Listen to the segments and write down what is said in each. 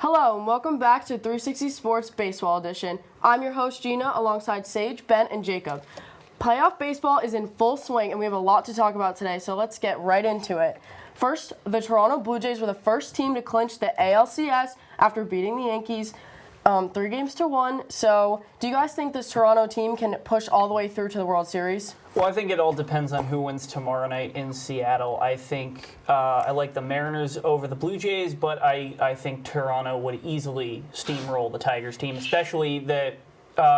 Hello and welcome back to 360 Sports Baseball Edition. I'm your host Gina alongside Sage, Ben, and Jacob. Playoff baseball is in full swing and we have a lot to talk about today, so let's get right into it. First, the Toronto Blue Jays were the first team to clinch the ALCS after beating the Yankees 3-1. So, do you guys think this Toronto team can push all the way through to the World Series? Well, I think it all depends on who wins tomorrow night in Seattle. I think I like the Mariners over the Blue Jays, but I think Toronto would easily steamroll the Tigers team, especially that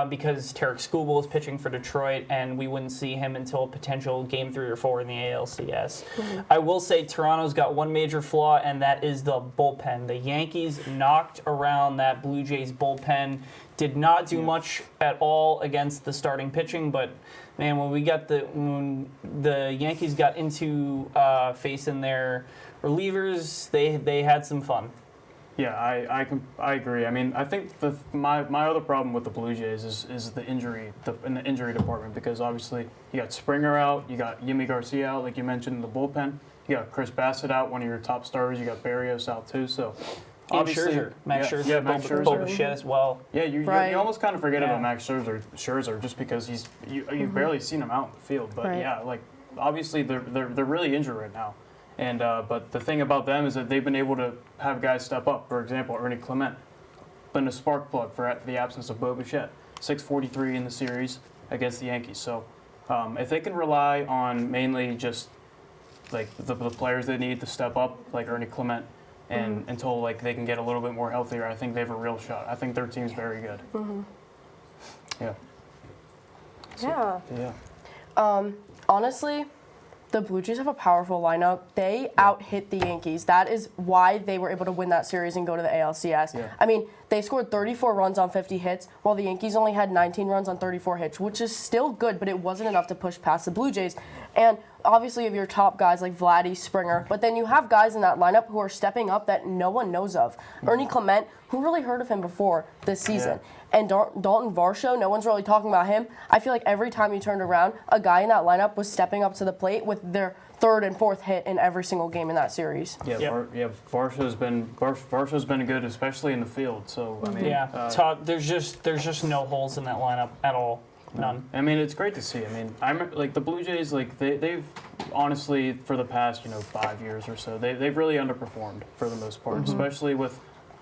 because Skubal is pitching for Detroit, and we wouldn't see him until a potential Game 3 or 4 in the ALCS. Mm-hmm. I will say Toronto's got one major flaw, and that is the bullpen. The Yankees knocked around that Blue Jays bullpen, did not do much at all against the starting pitching, but man, when the Yankees got into facing their relievers, they had some fun. Yeah, I agree. I mean, I think my other problem with the Blue Jays is the injury in the injury department, because obviously you got Springer out, you got Yimi Garcia out, like you mentioned in the bullpen, you got Chris Bassett out, one of your top starters, you got Barrios out too. So obviously, Scherzer, Max Scherzer, Max Scherzer, Bo Bichette as well. Yeah, you almost kind of forget about Max Scherzer just because you've barely seen him out in the field. But like obviously they're really injured right now. And but the thing about them is that they've been able to have guys step up. For example, Ernie Clement, been a spark plug for the absence of Bo Bichette. 643 in the series against the Yankees. So if they can rely on mainly just like the players they need to step up, like Ernie Clement, and until like they can get a little bit more healthier, I think they have a real shot. I think their team's very good. Mm-hmm. Yeah. So, yeah. Honestly, the Blue Jays have a powerful lineup. They out-hit the Yankees. That is why they were able to win that series and go to the ALCS. Yeah. I mean, they scored 34 runs on 50 hits, while the Yankees only had 19 runs on 34 hits, which is still good, but it wasn't enough to push past the Blue Jays. And obviously you have your top guys like Vladdy, Springer, but then you have guys in that lineup who are stepping up that no one knows of. Ernie Clement, who really heard of him before this season? Yeah. And Dalton Varsho, no one's really talking about him. I feel like every time you turned around, a guy in that lineup was stepping up to the plate with their third and fourth hit in every single game in that series. Yeah, Varsho's been good, especially in the field. So I mean, there's just no holes in that lineup at all. None. I mean, it's great to see. I mean, like the Blue Jays, like they've honestly for the past 5 years or so, they've really underperformed for the most part, especially with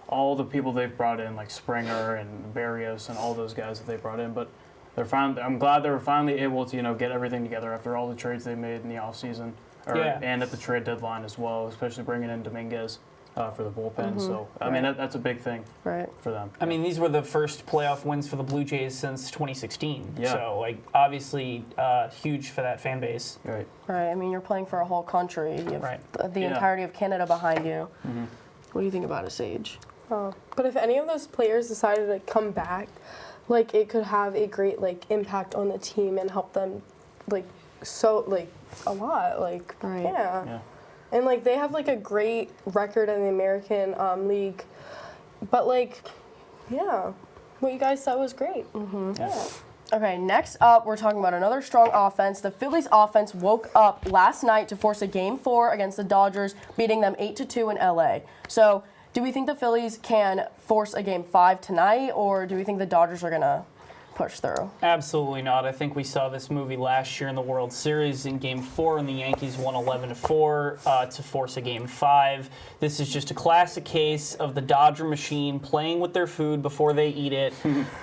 all the people they've brought in, like Springer and Barrios and all those guys that they brought in. But I'm glad they were finally able to get everything together after all the trades they made in the offseason, and at the trade deadline as well, especially bringing in Dominguez for the bullpen. So, I mean, that's a big thing for them. I mean, these were the first playoff wins for the Blue Jays since 2016. Yeah. So, like, obviously huge for that fan base. Right. Right. I mean, you're playing for a whole country. You have the entirety of Canada behind you. Mm-hmm. What do you think about it, Sage? But if any of those players decided to come back, like, it could have a great, like, impact on the team and help them, a lot. Like, yeah. And, like, they have, like, a great record in the American League. But, like, what you guys said was great. Mm-hmm. Yeah. Okay, next up, we're talking about another strong offense. The Phillies offense woke up last night to force a Game 4 against the Dodgers, beating them 8-2 in LA. So, do we think the Phillies can force a Game 5 tonight, or do we think the Dodgers are going to push through? Absolutely not. I think we saw this movie last year in the World Series in Game 4, and the Yankees won 11-4 to force a Game 5. This is just a classic case of the Dodger machine playing with their food before they eat it.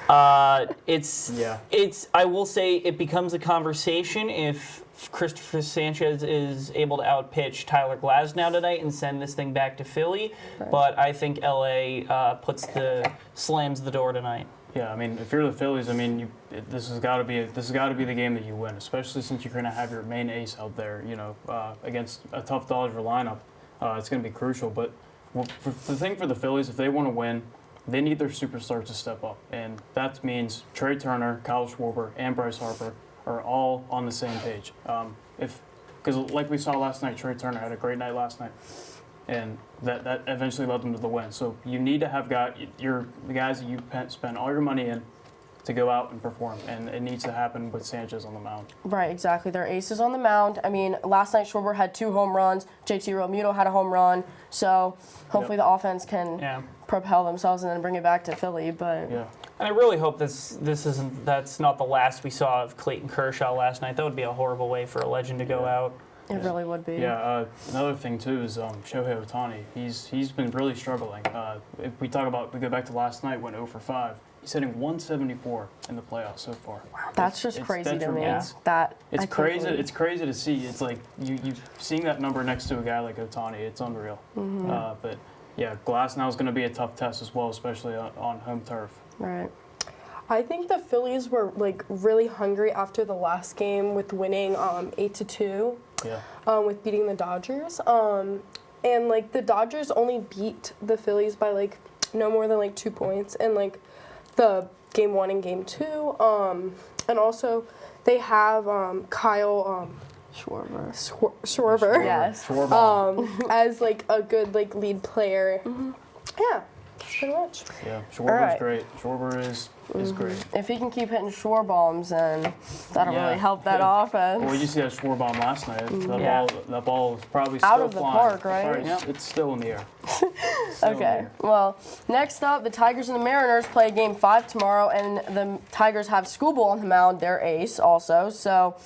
I will say it becomes a conversation if Christopher Sanchez is able to outpitch Tyler Glasnow tonight and send this thing back to Philly, but I think LA slams the door tonight. Yeah, I mean, if you're the Phillies, I mean, this has got to be the game that you win, especially since you're going to have your main ace out there, against a tough Dodger lineup. It's going to be crucial. But the thing for the Phillies, if they want to win, they need their superstars to step up, and that means Trey Turner, Kyle Schwarber, and Bryce Harper are all on the same page. Because like we saw last night, Trey Turner had a great night last night, and that eventually led them to the win. So you need to have the guys that you spend all your money in to go out and perform, and it needs to happen with Sanchez on the mound. Right, exactly. Their aces on the mound. I mean, last night Schwarber had 2 home runs. JT Realmuto had a home run. So hopefully the offense can propel themselves and then bring it back to Philly. But Yeah. And I really hope that's not the last we saw of Clayton Kershaw last night. That would be a horrible way for a legend to go out. it really would be. Yeah, another thing too is Shohei Ohtani. He's been really struggling. If we go back to last night, went 0 for 5. He's hitting 174 in the playoffs so far. That's just crazy to me. Yeah. It's crazy. Believe. It's crazy to see. It's like you seeing that number next to a guy like Ohtani. It's unreal. But yeah, Glass now is going to be a tough test as well, especially on home turf. Right. I think the Phillies were like really hungry after the last game with winning 8-2. Yeah. With beating the Dodgers. And like the Dodgers only beat the Phillies by like no more than like 2 points in like the game 1 and game 2. And also they have Kyle Schwarber. Yes. As like a good like lead player. Yeah. Pretty much. Yeah, Schwarber's great. Schwarber is great. If he can keep hitting shore bombs, then that'll Yeah. really help that offense. Well, you see that Schwarber bomb last night. That ball is probably Out still of the flying. park, right? It's still in the air. Okay. Well, next up, the Tigers and the Mariners play Game 5 tomorrow, and the Tigers have Seagle on the mound, their ace, also. So,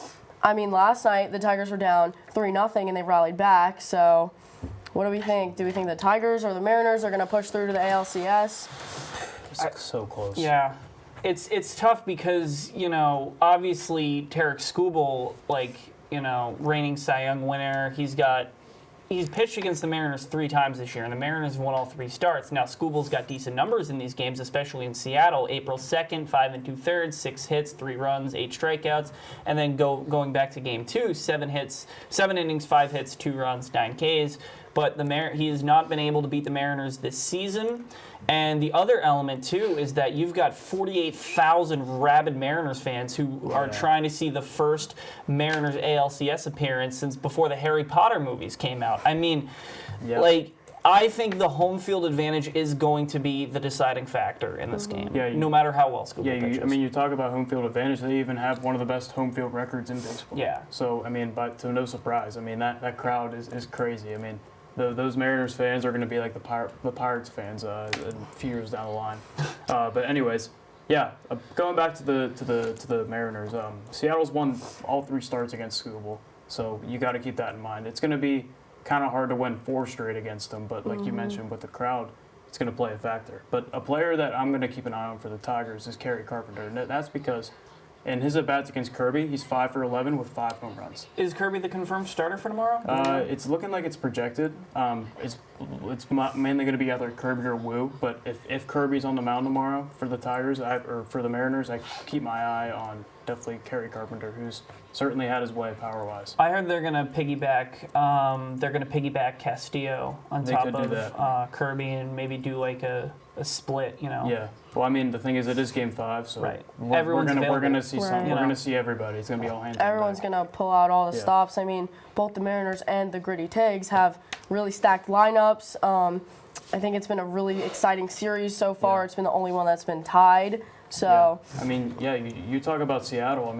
I mean, last night the Tigers were down 3-0, and they rallied back. So, what do we think? Do we think the Tigers or the Mariners are going to push through to the ALCS? It's so close. Yeah. It's tough because, obviously Tarek Skubal, reigning Cy Young winner, he's pitched against the Mariners 3 times this year, and the Mariners won all 3 starts. Now, Skubal's got decent numbers in these games, especially in Seattle. April 2nd, 5 2/3, 6 hits, 3 runs, 8 strikeouts. And then going back to Game 2, 7 innings, 5 hits, 2 runs, 9 Ks. But he has not been able to beat the Mariners this season. And the other element, too, is that you've got 48,000 rabid Mariners fans who are trying to see the first Mariners ALCS appearance since before the Harry Potter movies came out. I mean, I think the home field advantage is going to be the deciding factor in this game, no matter how well Skubal pitches. You talk about home field advantage. They even have one of the best home field records in baseball. Yeah. So, but to no surprise, that crowd is crazy. Those Mariners fans are going to be like the Pirates fans a few years down the line. But anyways, going back to the Mariners, Seattle's won all 3 starts against Seagle, so you got to keep that in mind. It's going to be kind of hard to win 4 straight against them, but like you mentioned with the crowd, it's going to play a factor. But a player that I'm going to keep an eye on for the Tigers is Kerry Carpenter, and that's because in his at-bats against Kirby, he's 5 for 11 with 5 home runs. Is Kirby the confirmed starter for tomorrow? It's looking like it's projected. It's mainly going to be either Kirby or Wu. But if Kirby's on the mound tomorrow for the Tigers or for the Mariners, I keep my eye on definitely Kerry Carpenter, who's certainly had his way power-wise. I heard they're going to piggyback. Castillo on top of Kirby and maybe do like a split. Yeah. Well, the thing is, it is Game 5, so we're gonna see some. We're gonna see everybody. It's gonna be all hands. Everyone's gonna pull out all the stops. Both the Mariners and the Gritty Tigs have really stacked lineups. I think it's been a really exciting series so far. Yeah. It's been the only one that's been tied. So. Yeah. You talk about Seattle.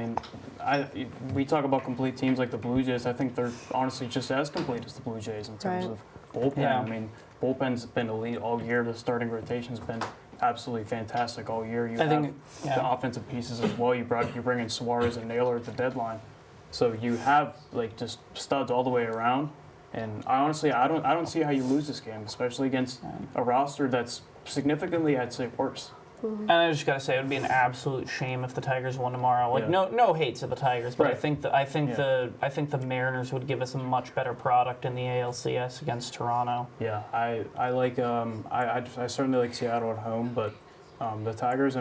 We talk about complete teams like the Blue Jays. I think they're honestly just as complete as the Blue Jays in terms of bullpen. Yeah. Bullpen's been elite all year. The starting rotation's been absolutely fantastic all year. You have the offensive pieces as well. You bring in Suarez and Naylor at the deadline, so you have just studs all the way around. And I don't see how you lose this game, especially against a roster that's significantly, I'd say, worse. And I just gotta say, it would be an absolute shame if the Tigers won tomorrow. No hate to the Tigers, but I think the Mariners would give us a much better product in the ALCS against Toronto. Yeah, I like I certainly like Seattle at home, but the Tigers,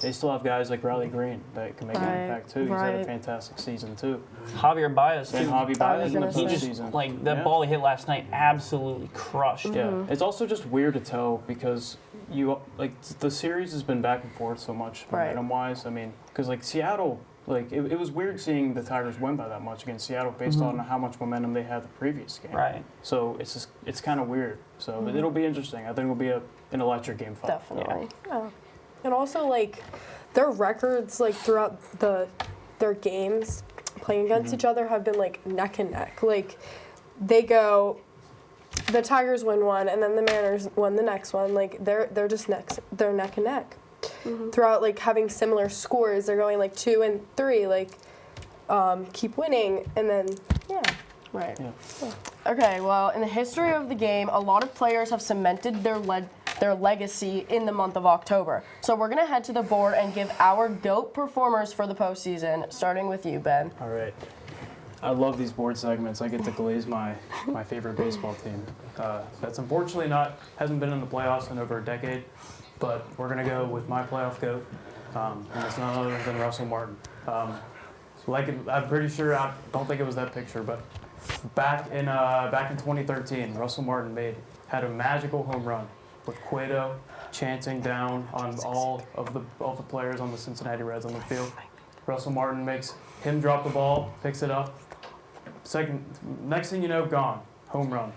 they still have guys like Riley Green that can make an impact too. He's had a fantastic season too. Javier Baez too. And Javi Baez in the postseason. That ball he hit last night absolutely crushed. Yeah, it's also just weird to tell because the series has been back and forth so much momentum-wise. Because Seattle, it was weird seeing the Tigers win by that much against Seattle based on how much momentum they had the previous game. Right. So it's kind of weird. So it'll be interesting. I think it'll be an electric Game 5. Definitely. Yeah. And also their records throughout their games playing against each other have been neck and neck. They go the Tigers win one, and then the Mariners won the next one. Like they're just they're neck and neck. Throughout like having similar scores, they're going like 2 and 3. Like keep winning, and then Right. Yeah. Okay, well, in the history of the game, a lot of players have cemented their legacy in the month of October. So we're going to head to the board and give our GOAT performers for the postseason, starting with you, Ben. All right. I love these board segments. I get to glaze my favorite baseball team. That's unfortunately hasn't been in the playoffs in over a decade, but we're going to go with my playoff GOAT, and it's none other than Russell Martin. I'm pretty sure, I don't think it was that picture, but back in 2013, Russell Martin had a magical home run with Cueto chanting down on all of the players on the Cincinnati Reds on the field. Russell Martin makes him drop the ball, picks it up. Next thing you know, gone. Home run.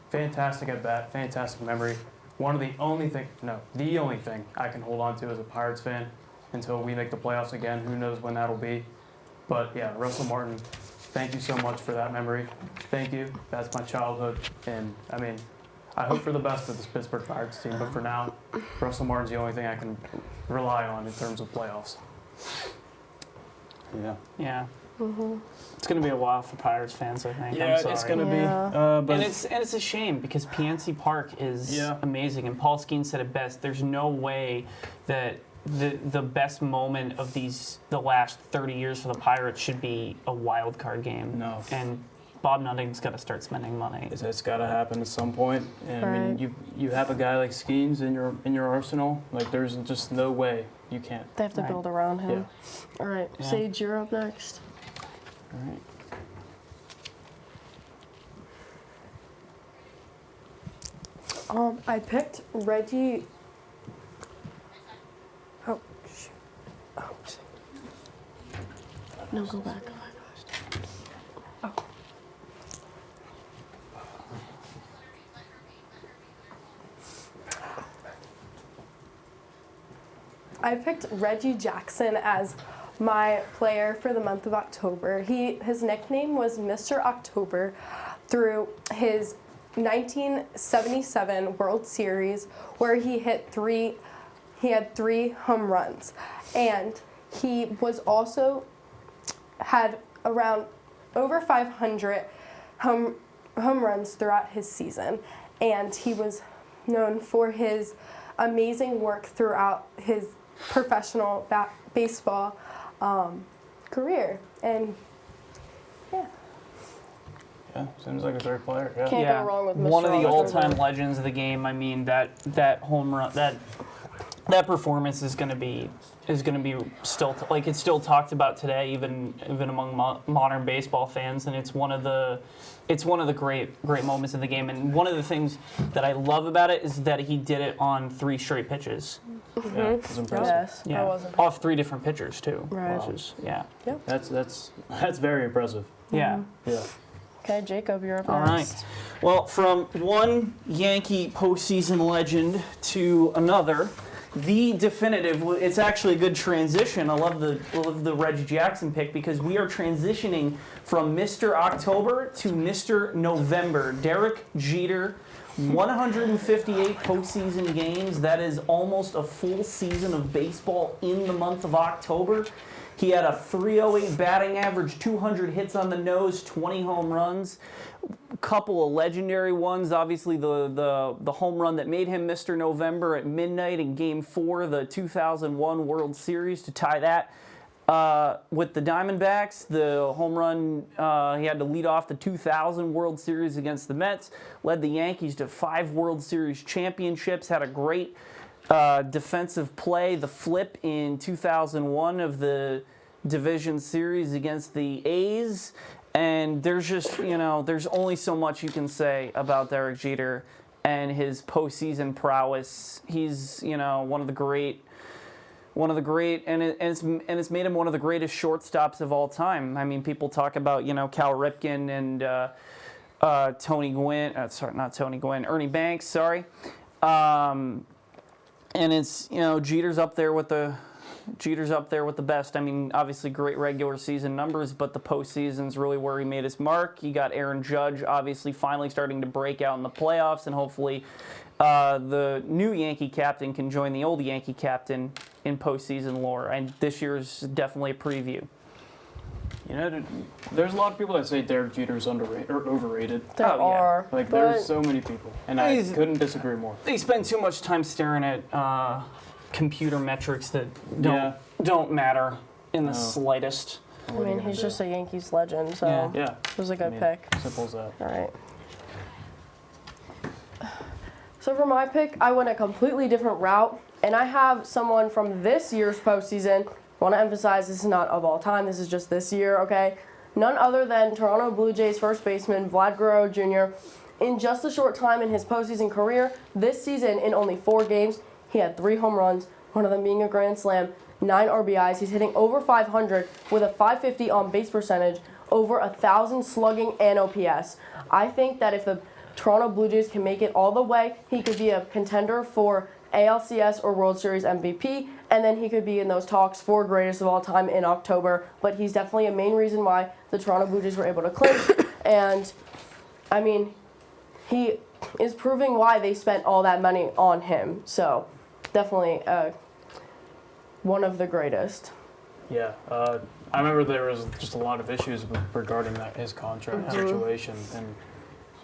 Fantastic at bat, fantastic memory. The only thing I can hold on to as a Pirates fan until we make the playoffs again. Who knows when that'll be. But yeah, Russell Martin, thank you so much for that memory. Thank you. That's my childhood. And I mean, I hope for the best of this Pittsburgh Pirates team, but for now, Russell Martin's the only thing I can rely on in terms of playoffs. Yeah. Yeah. It's going to be a while for Pirates fans, I think. Yeah, I'm sorry. it's going to be. But And it's a shame because PNC Park is amazing, and Paul Skeen said it best. There's no way that the best moment of the last 30 years for the Pirates should be a wild card game. No. And Bob Nutting's got to start spending money. It's got to happen at some point. And I mean, you have a guy like Skeens in your arsenal. Like there's just no way you can't. They have to build around him. Yeah. All right, Sage, you're up next. All right. I picked Reggie. Oh shoot! Oh. No, go back. Oh. I picked Reggie Jackson as my player for the month of October. His nickname was Mr. October through his 1977 World Series, where he had 3 home runs, and he was also had around over 500 home runs throughout his season, and he was known for his amazing work throughout his professional baseball career. And yeah, seems like a great player. Yeah. Can't go wrong with Mr. One of the October. all-time legends of the game. I mean, that home run, that performance is going to be still it's still talked about today, even among modern baseball fans, and it's one of the great moments of the game. And one of the things that I love about it is that he did it on 3 straight pitches. Yeah, it's impressive. Yes, Yeah, that was off 3 different pitchers too. Right. Which is, yeah. That's very impressive. Yeah. Yeah. Okay, Jacob, you're up All next. right. Well, from one Yankee postseason legend to another, the definitive. It's actually a good transition. I love the Reggie Jackson pick because we are transitioning from Mr. October to Mr. November. Derek Jeter, 158 postseason games. That is almost a full season of baseball in the month of October. He had a 308 batting average, 200 hits on the nose, 20 home runs. A couple of legendary ones. Obviously, the home run that made him Mr. November at midnight in Game 4 of the 2001 World Series to tie that with the Diamondbacks. The home run, he had to lead off the 2000 World Series against the Mets. Led the Yankees to 5 World Series championships. Had a great defensive play, the flip in 2001 of the division series against the A's. And there's just, there's only so much you can say about Derek Jeter and his postseason prowess. He's, one of the great, and it's made him one of the greatest shortstops of all time. I mean, people talk about, Cal Ripken and Tony Gwynn, not Tony Gwynn, Ernie Banks, sorry. And it's, Jeter's up there with the Jeter's up there with the best. I mean, obviously great regular season numbers, but the postseason's really where he made his mark. You got Aaron Judge, obviously finally starting to break out in the playoffs, and hopefully the new Yankee captain can join the old Yankee captain in postseason lore. And this year's definitely a preview. You know, there's a lot of people that say Derek Jeter's underrated or overrated. There are. Like, there's so many people, and I couldn't disagree more. They spend too much time staring at computer metrics that don't matter in the slightest. I mean, he's just a Yankees legend, so it was a good pick. Simple as that. All right. So for my pick, I went a completely different route, and I have someone from this year's postseason. I want to emphasize this is not of all time. This is just this year, okay? None other than Toronto Blue Jays first baseman Vlad Guerrero Jr. In just a short time in his postseason career, this season in only 4 games, he had 3 home runs, one of them being a grand slam, 9 RBIs. He's hitting over 500 with a .550 on-base percentage, over 1,000 slugging and OPS. I think that if the Toronto Blue Jays can make it all the way, he could be a contender for ALCS or World Series MVP, and then he could be in those talks for greatest of all time in October. But he's definitely a main reason why the Toronto Blue Jays were able to clinch. And, I mean, he is proving why they spent all that money on him. So, definitely one of the greatest. Yeah. I remember there was just a lot of issues regarding his contract situation, and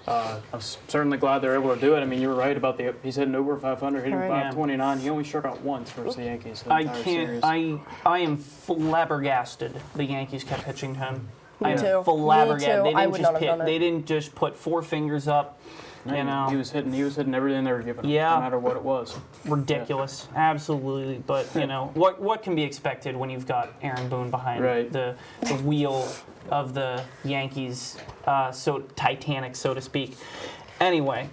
I'm certainly glad they're able to do it. I mean, you were right about he's hitting over 500, hitting 529. He only struck out once versus the Yankees. I am flabbergasted the Yankees kept pitching to him. Me too. Flabbergasted. Me too. They didn't just put 4 fingers up. You know, he was hitting everything they were giving him, no matter what it was. Ridiculous, absolutely. But you know, what can be expected when you've got Aaron Boone behind the wheel of the Yankees, Titanic, so to speak. Anyway.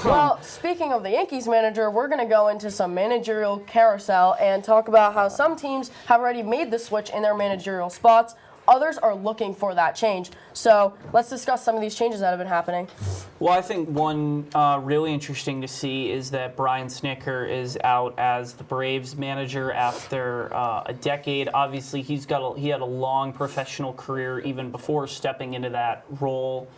Well, speaking of the Yankees manager, we're going to go into some managerial carousel and talk about how some teams have already made the switch in their managerial spots. Others are looking for that change. So let's discuss some of these changes that have been happening. Well, I think one really interesting to see is that Brian Snitker is out as the Braves manager after a decade. Obviously, he had a long professional career even before stepping into that role.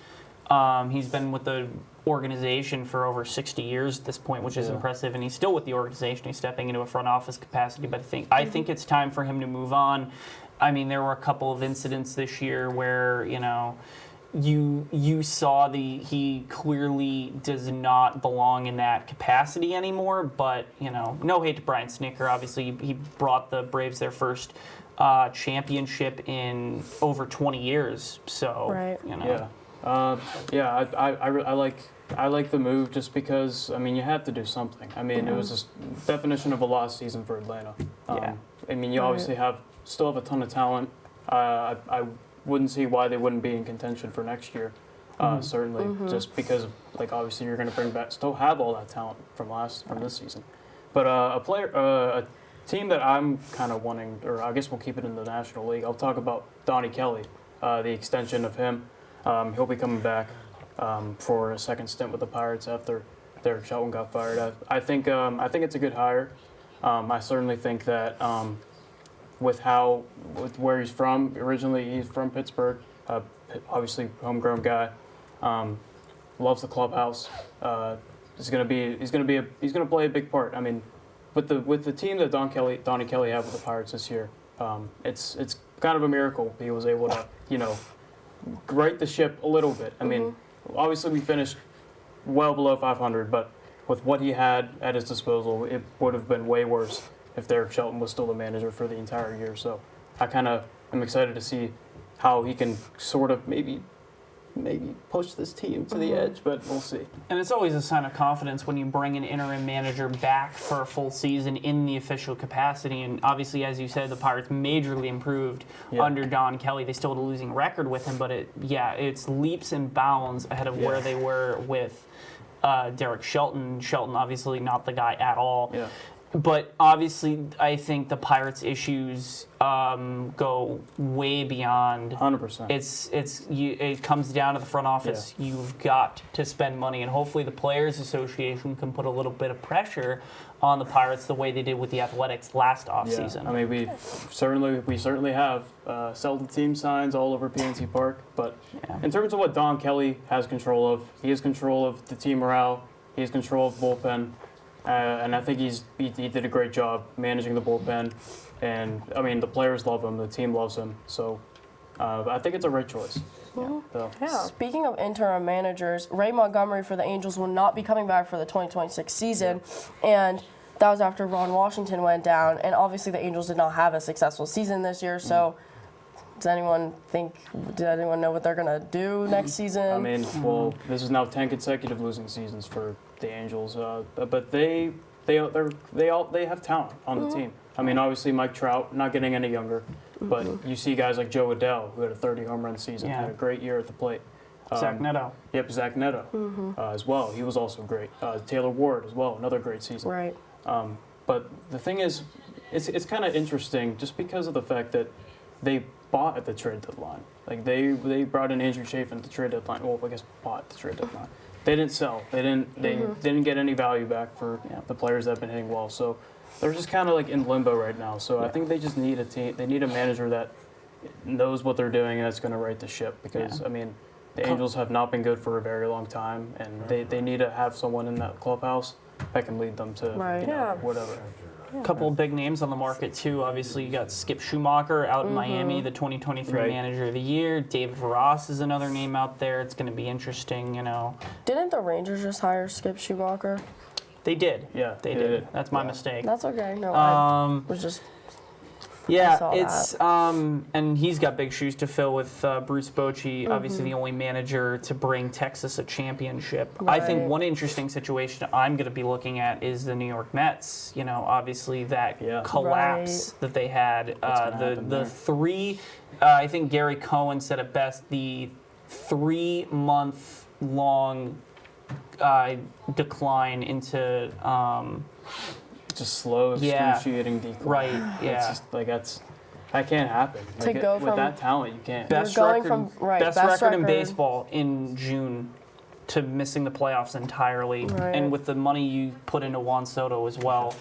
He's been with the organization for over 60 years at this point, which is impressive, and he's still with the organization. He's stepping into a front office capacity, but I think it's time for him to move on. I mean, there were a couple of incidents this year where, you know, you saw he clearly does not belong in that capacity anymore. But, you know, no hate to Brian Snitker. Obviously, he brought the Braves their first championship in over 20 years. So, you know. I like the move just because, I mean, you had to do something. I mean, it was just definition of a lost season for Atlanta. I mean, you obviously still have a ton of talent. I wouldn't see why they wouldn't be in contention for next year. Certainly, just because of, like, obviously you're going to still have all that talent from this season. But a team that I'm kind of wanting, or I guess we'll keep it in the National League. I'll talk about Donnie Kelly, the extension of him. He'll be coming back for a second stint with the Pirates after Derek Shelton got fired. I think it's a good hire. I certainly think that with where he's from originally, he's from Pittsburgh. Obviously, homegrown guy. Loves the clubhouse. He's gonna play a big part. I mean, with the team that Donnie Kelly had with the Pirates this year, it's kind of a miracle he was able to, you know, right the ship a little bit. I mean, obviously we finished well below 500, but with what he had at his disposal, it would have been way worse if Derek Shelton was still the manager for the entire year. So I kind of am excited to see how he can sort of maybe push this team to the edge, but we'll see. And it's always a sign of confidence when you bring an interim manager back for a full season in the official capacity. And obviously, as you said, the Pirates majorly improved under Don Kelly. They still had a losing record with him, but it's leaps and bounds ahead of where they were with Derek Shelton. Shelton, obviously, not the guy at all. Yeah. But obviously, I think the Pirates' issues go way beyond. 100%. It comes down to the front office. Yeah. You've got to spend money, and hopefully the Players Association can put a little bit of pressure on the Pirates the way they did with the Athletics last offseason. I mean, we certainly have sell the team signs all over PNC Park. But in terms of what Don Kelly has control of, he has control of the team morale. He has control of the bullpen. And I think he did a great job managing the bullpen. And, I mean, the players love him. The team loves him. So I think it's a right choice. Speaking of interim managers, Ray Montgomery for the Angels will not be coming back for the 2026 season. And that was after Ron Washington went down. And obviously the Angels did not have a successful season this year. So did anyone know what they're going to do next season? I mean, well, this is now 10 consecutive losing seasons for the Angels. But they have talent on the team. I mean, obviously Mike Trout not getting any younger. But you see guys like Joe Waddell, who had a 30 home run season, had a great year at the plate. Zach Neto. Yep, Zach Neto as well. He was also great. Taylor Ward as well, another great season. Right. But the thing is, it's kind of interesting just because of the fact that they bought at the trade deadline. Like they brought in Andrew Chafin at the trade deadline. Well, I guess bought at the trade deadline. They didn't sell. They didn't get any value back for the players that have been hitting well. So they're just kind of like in limbo right now. So I think they just need a team. They need a manager that knows what they're doing and that's going to right the ship. Because I mean, the Angels have not been good for a very long time, and they need to have someone in that clubhouse that can lead them to whatever. A couple of big names on the market, too. Obviously, you got Skip Schumacher out in Miami, the 2023 Manager of the Year. David Ross is another name out there. It's going to be interesting, Didn't the Rangers just hire Skip Schumacher? They did. Yeah, they did. That's my mistake. That's okay. No, I was just... Yeah, it's and he's got big shoes to fill with Bruce Bochy, obviously the only manager to bring Texas a championship. Right. I think one interesting situation I'm going to be looking at is the New York Mets. Obviously that collapse that they had. The three, I think Gary Cohen said it best. The 3-month long decline into. Just slow, excruciating decline. Right, yeah. It's just like that can't happen. To go with that talent, you can't. Best record in baseball in June to missing the playoffs entirely, and with the money you put into Juan Soto as well.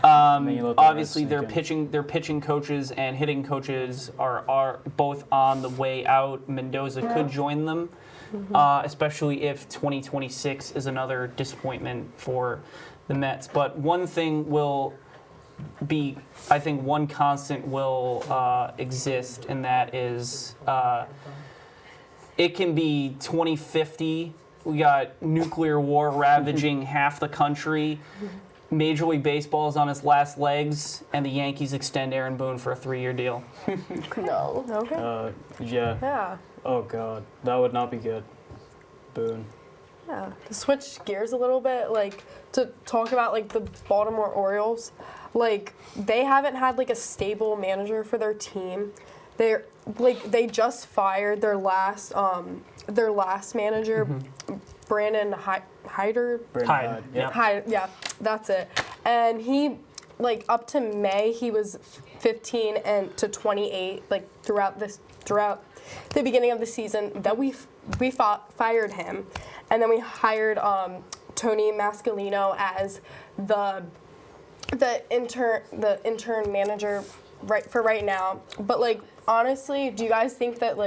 Obviously, their pitching coaches and hitting coaches are both on the way out. Mendoza could join them, especially if 2026 is another disappointment for the Mets. But one thing will be, I think one constant will exist, and that is it can be 2050. We got nuclear war ravaging half the country. Major League Baseball is on its last legs, and the Yankees extend Aaron Boone for a 3-year deal. No. Okay. Yeah. Oh, God. That would not be good. Boone. Yeah. To switch gears a little bit, to talk about, the Baltimore Orioles, they haven't had, a stable manager for their team. They're, they just fired their last manager, Brandon Hyder. Hyde. Yeah, that's it. And he, up to May, he was 15 and to 28, throughout the beginning of the season. Then we fired him, and then we hired Tony Mascalino as the intern manager right now. But honestly, do you guys think that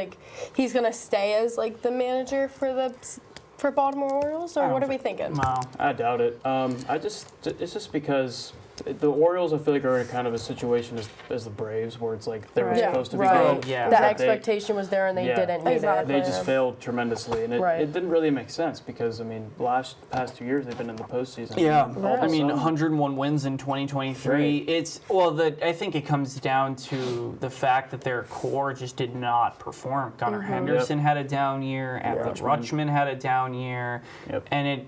he's gonna stay as the manager for Baltimore Orioles, or what are we thinking? No. I doubt it. It's just because the Orioles, I feel are in kind of a situation as the Braves, where it's they were supposed to be good. Yeah. The expectation was there, and they didn't meet it. They just failed tremendously, and it didn't really make sense because, past 2 years they've been in the postseason. Yeah, 101 wins in 2023. Right. I think it comes down to the fact that their core just did not perform. Gunnar Henderson had a down year, Adley Rutschman had a down year, and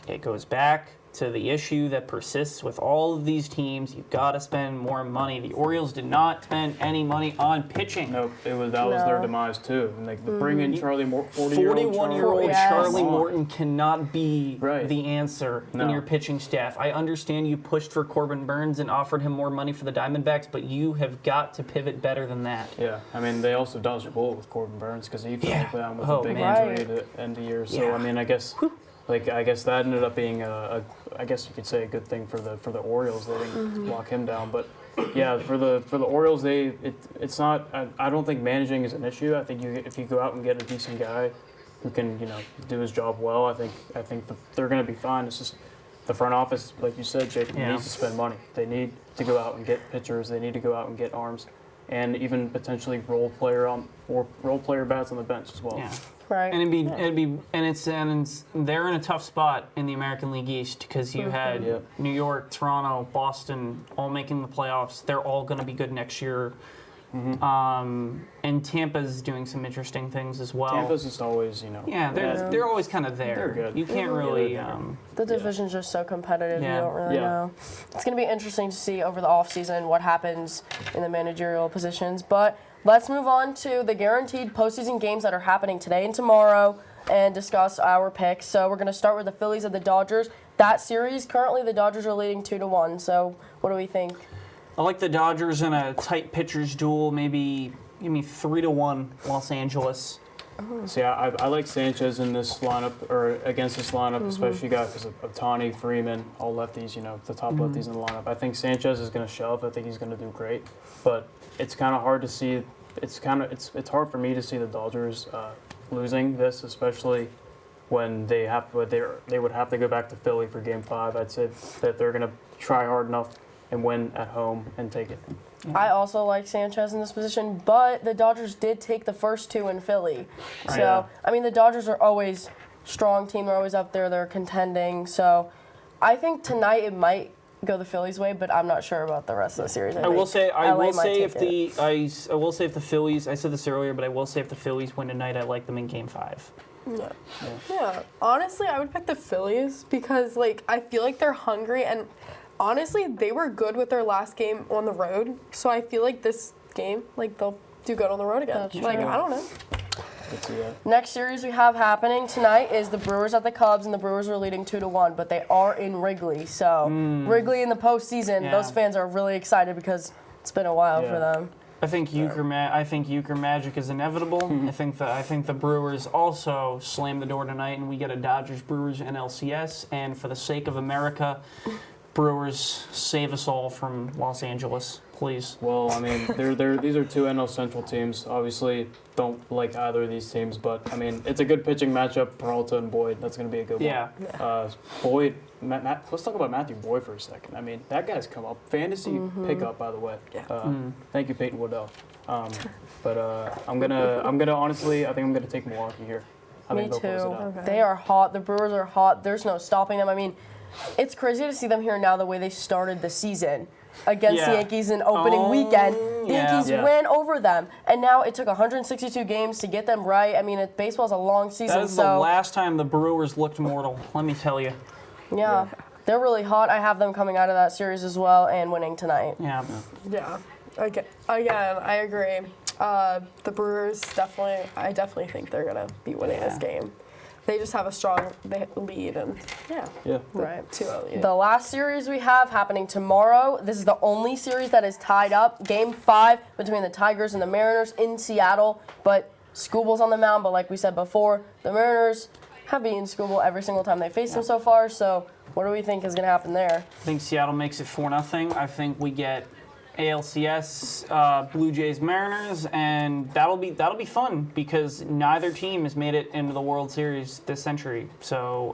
it goes back to the issue that persists with all of these teams. You've got to spend more money. The Orioles did not spend any money on pitching. Nope, that was their demise too. And like bring in Charlie Morton, 41-year-old Yes. Charlie Morton cannot be Right. the answer in your pitching staff. I understand you pushed for Corbin Burns and offered him more money for the Diamondbacks, but you have got to pivot better than that. Yeah, I mean they also dodged a bullet with Corbin Burns because he fell down with a big man. injury at the end of the year. So Yeah. I mean, I guess that ended up being I guess you could say a good thing for the Orioles. They didn't lock him down, but yeah, for the Orioles, it's not. I don't think managing is an issue. I think if you go out and get a decent guy who can do his job well, I think they're going to be fine. It's just the front office, like you said, Jake, needs to spend money. They need to go out and get pitchers. They need to go out and get arms, and even potentially role player bats on the bench as well. Yeah. Right. And they're in a tough spot in the American League East because you had New York, Toronto, Boston all making the playoffs. They're all going to be good next year. And Tampa's doing some interesting things as well. Tampa's just always, Yeah, they're always kind of there. They're good. You can't really. The division's just so competitive, Yeah. you don't really know. It's going to be interesting to see over the offseason what happens in the managerial positions. But let's move on to the guaranteed postseason games that are happening today and tomorrow and discuss our picks. So we're going to start with the Phillies and the Dodgers. That series, currently the Dodgers are leading 2-1. So what do we think? I like the Dodgers in a tight pitchers duel, maybe give me 3-1 Los Angeles. See, I like Sanchez in this lineup, or against this lineup, especially because of Ohtani, Freeman, all lefties, the top lefties in the lineup. I think Sanchez is going to shove. I think he's going to do great. But it's kind of hard to see. It's hard for me to see the Dodgers losing this, especially when they would have to go back to Philly for Game 5. I'd say that they're going to try hard enough and win at home and take it. I also like Sanchez in this position, but the Dodgers did take the first two in Philly. So, Yeah. I mean, the Dodgers are always strong team. They're always up there. They're contending. So, I think tonight it might go the Phillies' way, but I'm not sure about the rest of the series. I will say if the Phillies, I said this earlier, but I will say if the Phillies win tonight, I like them in Game 5. Yeah. Honestly, I would pick the Phillies because, I feel like they're hungry and honestly, they were good with their last game on the road. So I feel like this game, they'll do good on the road again. That's true. I don't know. Next series we have happening tonight is the Brewers at the Cubs, and the Brewers are leading 2-1, but they are in Wrigley. So Wrigley in the postseason, those fans are really excited because it's been a while for them. I think Euchre magic is inevitable. I think the Brewers also slam the door tonight, and we get a Dodgers Brewers NLCS. And for the sake of America, Brewers, save us all from Los Angeles, please. Well, I mean, these are two NL Central teams. Obviously, don't like either of these teams, but I mean, it's a good pitching matchup. Peralta and Boyd. That's going to be a good one. Boyd. Let's talk about Matthew Boyd for a second. I mean, that guy's come up. Fantasy pickup, by the way. Thank you, Peyton Waddell. But I'm gonna honestly, I think I'm gonna take Milwaukee here. Me too. They are hot. The Brewers are hot. There's no stopping them. I mean, it's crazy to see them here now the way they started the season against the Yankees in opening weekend. The Yankees ran over them, and now it took 162 games to get them right. I mean, baseball's a long season. That is the last time the Brewers looked mortal, let me tell you. Yeah, they're really hot. I have them coming out of that series as well and winning tonight. Yeah. Again, I agree. The Brewers I definitely think they're gonna be winning this game. They just have a strong lead, and Right. 2-0 lead. The last series we have happening tomorrow. This is the only series that is tied up. Game 5 between the Tigers and the Mariners in Seattle. But Scooble's on the mound. But like we said before, the Mariners have beaten Scooble every single time they faced him so far. So what do we think is going to happen there? I think Seattle makes it 4-0. I think we get ALCS, Blue Jays, Mariners, and that'll be fun because neither team has made it into the World Series this century. So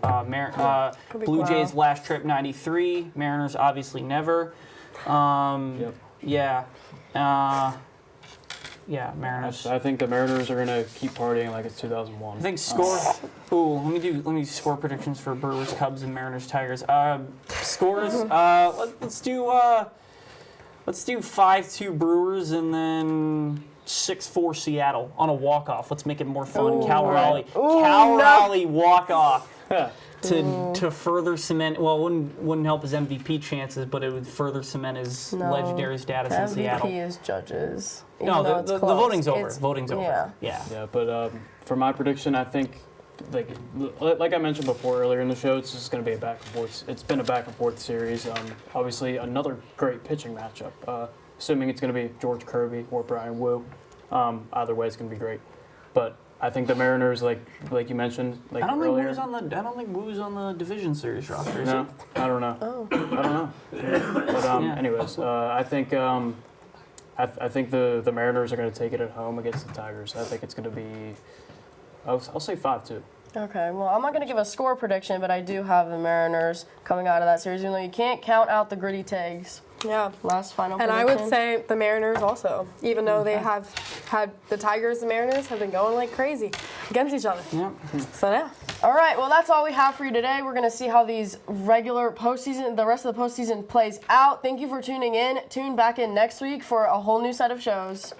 Blue Jays last trip '93, Mariners obviously never. Mariners. I think the Mariners are gonna keep partying like it's 2001. I think score. Let me score predictions for Brewers, Cubs, and Mariners, Tigers. Scores. Let's do 5-2 Brewers, and then 6-4 Seattle on a walk-off. Let's make it more fun. Ooh. Cal Raleigh. Ooh, Cal no. Raleigh walk-off. To further cement, well, it wouldn't help his MVP chances, but it would further cement his legendary status in Seattle. MVP is judges. No, the voting's over. Voting's over. Yeah. Yeah, but for my prediction, I think, like I mentioned before earlier in the show, it's just going to be a back and forth. It's been a back and forth series. Obviously, another great pitching matchup. Assuming it's going to be George Kirby or Brian Wu. Either way, it's going to be great. But I think the Mariners, like you mentioned, I don't earlier. think Wu's on the division series roster. Is No, he? I don't know. Oh. I don't know. But anyways, I think I think the Mariners are going to take it at home against the Tigers. I think it's going to be, I'll say 5-2. Okay, well, I'm not going to give a score prediction, but I do have the Mariners coming out of that series, even though you can't count out the gritty tags. Yeah. Last final And prediction. I would say the Mariners also, even though they have had the Tigers and Mariners have been going like crazy against each other. Yeah. So yeah. All right, well, that's all we have for you today. We're going to see how these regular postseason, the rest of the postseason plays out. Thank you for tuning in. Tune back in next week for a whole new set of shows.